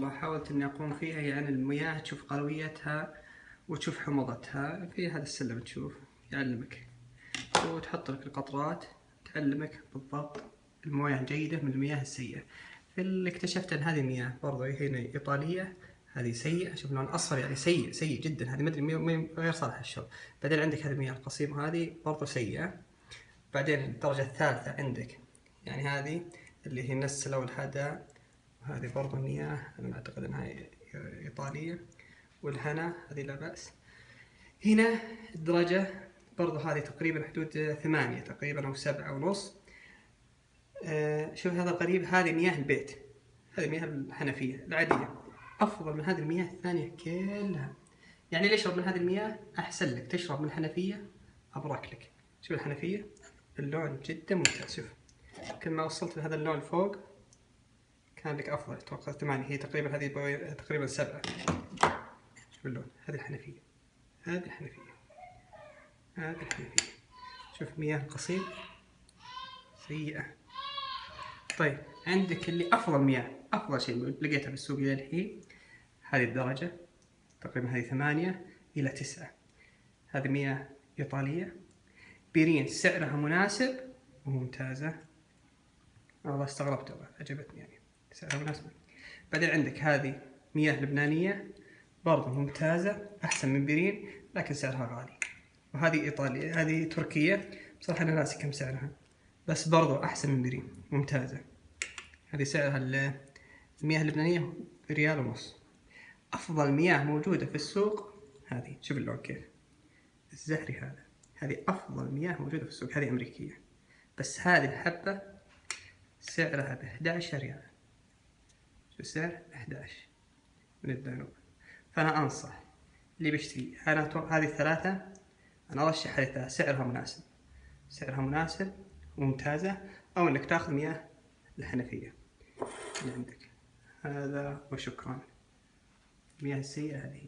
الله حاولت إني أقوم فيها هي عن المياه، تشوف قلويتها وتشوف حموضتها. في هذا السلم تشوف يعلمك وتحط لك القطرات، تعلمك بالضبط المويه الجيدة من المياه السيئة. في اللي اكتشفت ان هذه المياه برضو هنا ايطالية، هذه سيئة، شوف لون اصفر يعني سيء سيء جدا، هذه ما ادري غير صالحة للشرب. بعدين عندك هذه المياه القصيمة هذه برضو سيئة. بعدين الدرجة الثالثة عندك يعني هذه اللي هي النسلة والحدا، وهذه برضو مياه انا اعتقد انها ايطالية. والهنا هذه لا بأس. هنا الدرجة برضو هذه تقريبا حدود 8 تقريبا أو 7.5. شوف هذا القريب، هذه مياه البيت، هذه مياه الحنفية العادية، أفضل من هذه المياه الثانية كلها. يعني اللي يشرب من هذه المياه أحسن لك تشرب من الحنفية أبرك لك. شوف الحنفية اللون جدا ممتاز. شوف كل ما وصلت لهذا اللون فوق كان لك أفضل. أتوقع 8، هي تقريبا هذه تقريبا 7. شوف اللون، هذه الحنفية، هذه الحنفية، هذه الحنفية. شوف مياه القصيم سيئة. طيب عندك اللي أفضل مياه، أفضل شيء لقيتها بالسوق إلى الحين، هذه الدرجة تقريبا هذه 8 إلى 9. هذه مياه إيطالية بيرين، سعرها مناسب وممتازة. والله استغربت، والله عجبتني يعني سعرها مناسب. بعدين عندك هذه مياه لبنانية برضه ممتازة، أحسن من بيرين لكن سعرها غالي. وهذه إيطالية، هذه تركية بصراحة أنا ناسي كم سعرها، بس برضو أحسن من بيرين ممتازة. هذه سعرها المياه اللبنانية 1.5 ريال. أفضل مياه موجودة في السوق هذه، شوف اللون كيف الزهري هذا، هذه أفضل مياه موجودة في السوق، هذه أمريكية. بس هذه الحبة سعرها ب11 ريال. شو السعر؟ 11 من الدانوب. فأنا أنصح اللي بيشتري، أنا أتوقع هذه الثلاثة، أنا أرشح هذه الثلاثة، سعرها مناسب، سعرها مناسب وممتازة. أو إنك تاخذ مياه الحنفية اللي عندك. هذا وشكرا. المياه السيئة هذه.